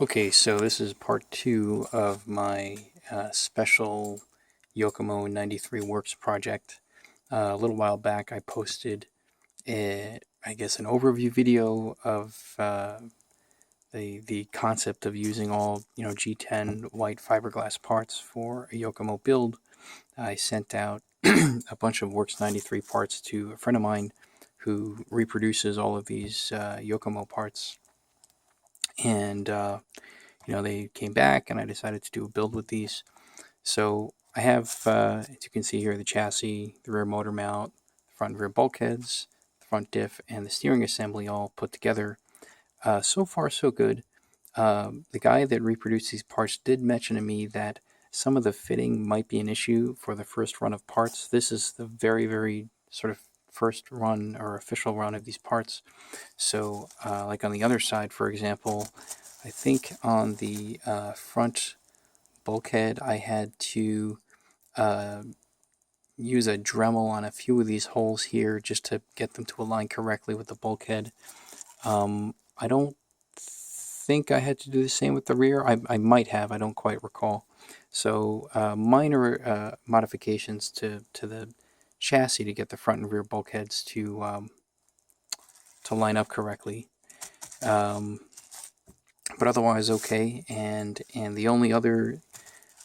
Okay, so this is part 2 of my special Yokomo 93 Works project. A little while back I posted, I guess, an overview video of the concept of using all G10 white fiberglass parts for a Yokomo build. I sent out a bunch of Works 93 parts to a friend of mine who reproduces all of these Yokomo parts, and they came back, and I decided to do a build with these. So I have, as you can see here, the chassis, the rear motor mount, the front and rear bulkheads, the front diff, and the steering assembly all put together. So far, so good. The guy that reproduced these parts did mention to me that some of the fitting might be an issue for the first run of parts. This is the very, very sort of first run or official run of these parts. So, like on the other side, for example, I think on the front bulkhead, I had to uh, use a Dremel on a few of these holes here just to get them to align correctly with the bulkhead. I don't think I had to do the same with the rear. I might have, I don't quite recall. So minor modifications to the chassis to get the front and rear bulkheads to line up correctly. Um, but otherwise okay. And the only other,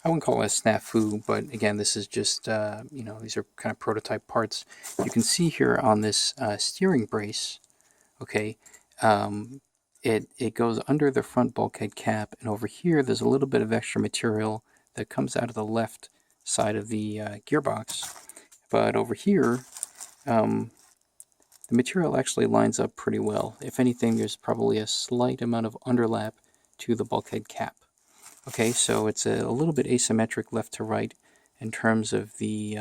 I wouldn't call it a snafu, but again, this is just these are kind of prototype parts. You can see here on this steering brace, okay, it goes under the front bulkhead cap, and over here there's a little bit of extra material that comes out of the left side of the gearbox. But over here, the material actually lines up pretty well. If anything, there's probably a slight amount of underlap to the bulkhead cap. Okay, so it's a little bit asymmetric left to right in terms of the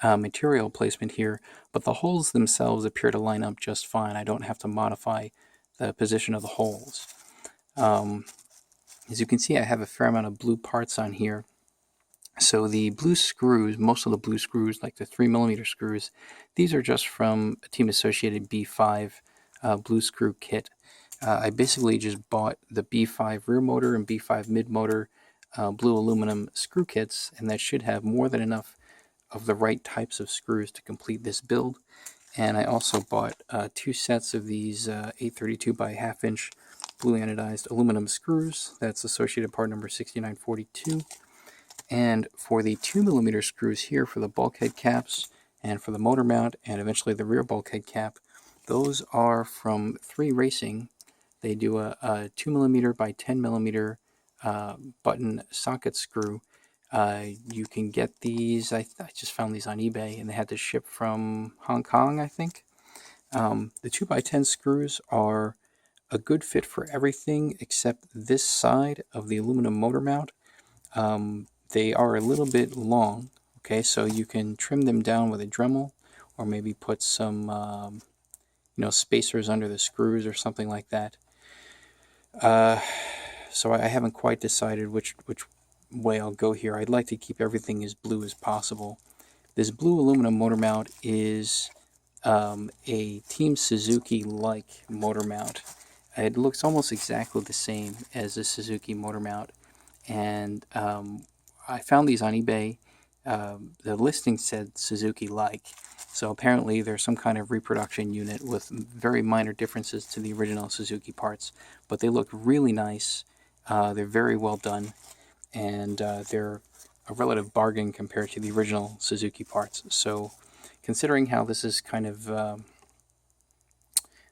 material placement here, but the holes themselves appear to line up just fine. I don't have to modify the position of the holes. As you can see, I have a fair amount of blue parts on here. So the blue screws, most of the blue screws, like the 3mm screws, these are just from a Team Associated B5 blue screw kit. I basically just bought the B5 rear motor and B5 mid motor blue aluminum screw kits, and that should have more than enough of the right types of screws to complete this build. And I also bought 2 sets of these 832 by ½ inch blue anodized aluminum screws. That's associated part number 6942. And for the 2mm screws here for the bulkhead caps and for the motor mount and eventually the rear bulkhead cap, those are from 3 Racing. They do a 2mm by 10mm button socket screw. You can get these, I just found these on eBay, and they had to ship from Hong Kong, I think. The 2x10 screws are a good fit for everything except this side of the aluminum motor mount. They are a little bit long, okay, so you can trim them down with a Dremel, or maybe put some spacers under the screws or something like that. So I haven't quite decided which way I'll go here. I'd like to keep everything as blue as possible. This blue aluminum motor mount is a Team Suzuki-like motor mount. It looks almost exactly the same as a Suzuki motor mount, and I found these on eBay. The listing said Suzuki-like, so apparently there's some kind of reproduction unit with very minor differences to the original Suzuki parts, but they look really nice. They're very well done, and they're a relative bargain compared to the original Suzuki parts. So considering how this is kind of a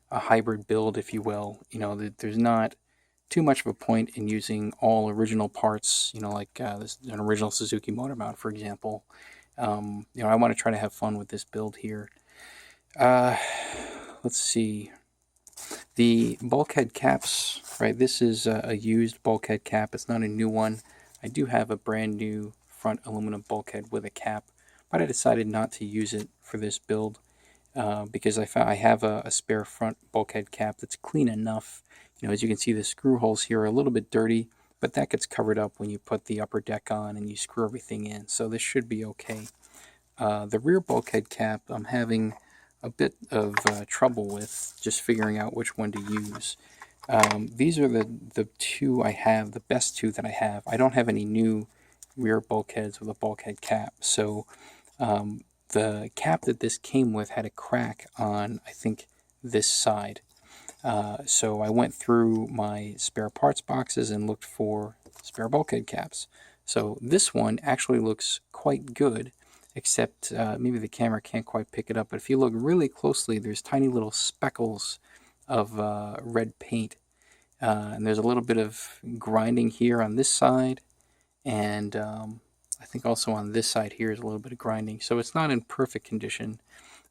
hybrid build, if you will, there's not too much of a point in using all original parts, like an original Suzuki motor mount, for example. I want to try to have fun with this build here. Let's see. The bulkhead caps, right? This is a used bulkhead cap. It's not a new one. I do have a brand new front aluminum bulkhead with a cap, but I decided not to use it for this build because I have a spare front bulkhead cap that's clean enough. As you can see, the screw holes here are a little bit dirty, but that gets covered up when you put the upper deck on and you screw everything in, so this should be okay. The rear bulkhead cap, I'm having a bit of trouble with just figuring out which one to use. These are the two I have, the best two that I have. I don't have any new rear bulkheads with a bulkhead cap, so the cap that this came with had a crack on, I think, this side. So I went through my spare parts boxes and looked for spare bulkhead caps. So this one actually looks quite good, except maybe the camera can't quite pick it up. But if you look really closely, there's tiny little speckles of red paint. And there's a little bit of grinding here on this side, and I think also on this side here is a little bit of grinding. So it's not in perfect condition.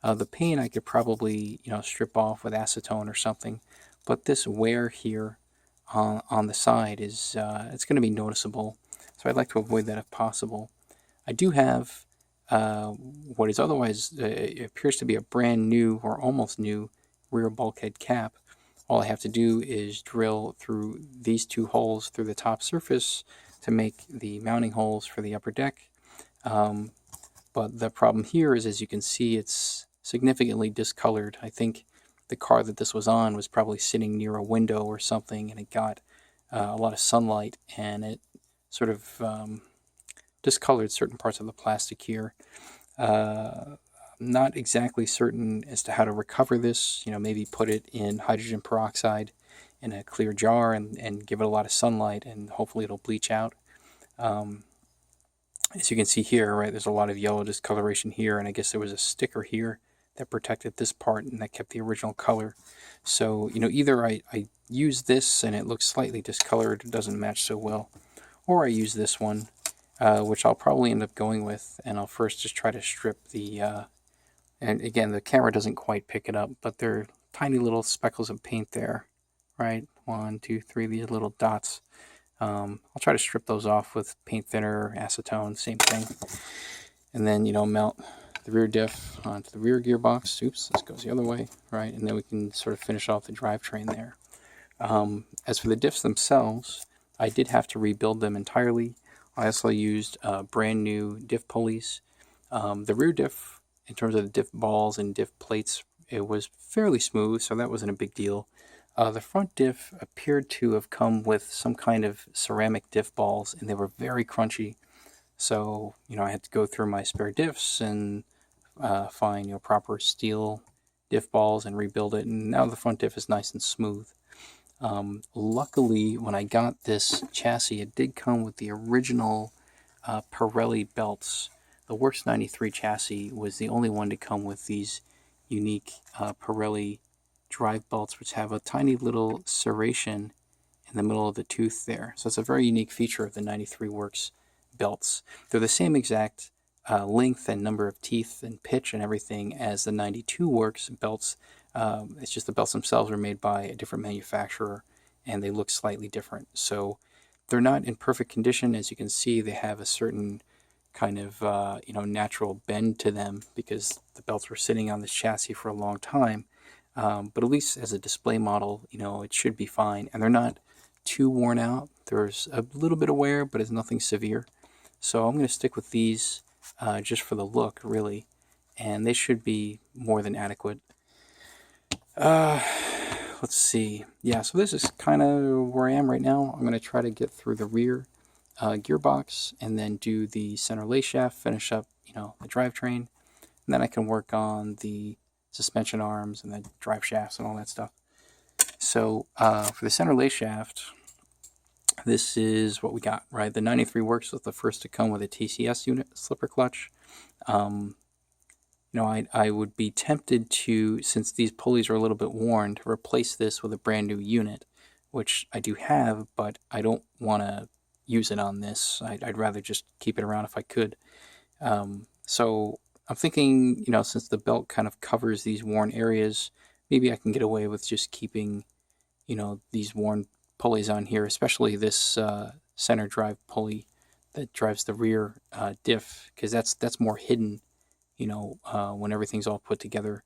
The paint I could probably strip off with acetone or something, but this wear here on the side is it's going to be noticeable. So I'd like to avoid that if possible. I do have what is otherwise it appears to be a brand new or almost new rear bulkhead cap. All I have to do is drill through these two holes through the top surface to make the mounting holes for the upper deck. But the problem here is, as you can see, it's significantly discolored. I think the car that this was on was probably sitting near a window or something, and it got a lot of sunlight, and it sort of discolored certain parts of the plastic here. I'm not exactly certain as to how to recover this. Maybe put it in hydrogen peroxide in a clear jar and give it a lot of sunlight, and hopefully it'll bleach out. As you can see here, right, there's a lot of yellow discoloration here, and I guess there was a sticker here that protected this part and that kept the original color. So, either I use this and it looks slightly discolored, it doesn't match so well, or I use this one, which I'll probably end up going with, and I'll first just try to strip the, and again, the camera doesn't quite pick it up, but there are tiny little speckles of paint there, right? 1, 2, 3, these little dots. I'll try to strip those off with paint thinner, acetone, same thing. And then, mount the rear diff onto the rear gearbox. Oops, this goes the other way, right? And then we can sort of finish off the drivetrain there. As for the diffs themselves, I did have to rebuild them entirely. I also used brand new diff pulleys. The rear diff, in terms of the diff balls and diff plates, it was fairly smooth, so that wasn't a big deal. The front diff appeared to have come with some kind of ceramic diff balls, and they were very crunchy. So, I had to go through my spare diffs and find, proper steel diff balls and rebuild it. And now the front diff is nice and smooth. Luckily, when I got this chassis, it did come with the original Pirelli belts. The Works 93 chassis was the only one to come with these unique Pirelli drive belts, which have a tiny little serration in the middle of the tooth there. So it's a very unique feature of the 93 Works belts. They're the same exact length and number of teeth and pitch and everything as the 92 Works belts. It's just the belts themselves are made by a different manufacturer, and they look slightly different. So they're not in perfect condition. As you can see, they have a certain kind of natural bend to them because the belts were sitting on this chassis for a long time. But at least as a display model, it should be fine. And they're not too worn out. There's a little bit of wear, but it's nothing severe. So I'm going to stick with these just for the look, really. And they should be more than adequate. Let's see. Yeah, so this is kind of where I am right now. I'm going to try to get through the rear gearbox and then do the center lay shaft, finish up, the drivetrain. And then I can work on the suspension arms and the drive shafts and all that stuff. So for the center lay shaft, this is what we got, right? The 93 Works was the first to come with a TCS unit slipper clutch. I would be tempted to, since these pulleys are a little bit worn, to replace this with a brand new unit, which I do have, but I don't want to use it on this. I'd rather just keep it around if I could. So I'm thinking, since the belt kind of covers these worn areas, maybe I can get away with just keeping, these worn pulleys on here, especially this center drive pulley that drives the rear diff, because that's more hidden, when everything's all put together.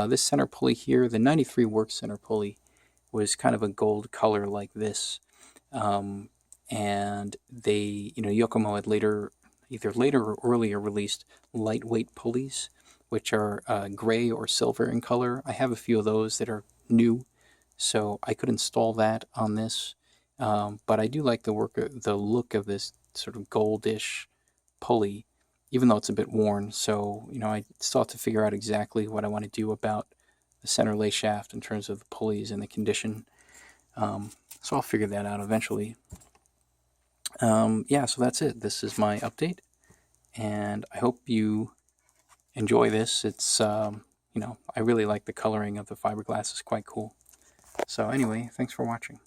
This center pulley here, the 93 Works center pulley, was kind of a gold color like this. And they, Yokomo had either later or earlier released lightweight pulleys, which are gray or silver in color. I have a few of those that are new, so I could install that on this. But I do like the look of this sort of goldish pulley, even though it's a bit worn. So I still have to figure out exactly what I want to do about the center lay shaft in terms of the pulleys and the condition. So I'll figure that out eventually. Yeah, so that's it. This is my update, and I hope you enjoy this. It's I really like the coloring of the fiberglass. It's quite cool. So anyway, thanks for watching.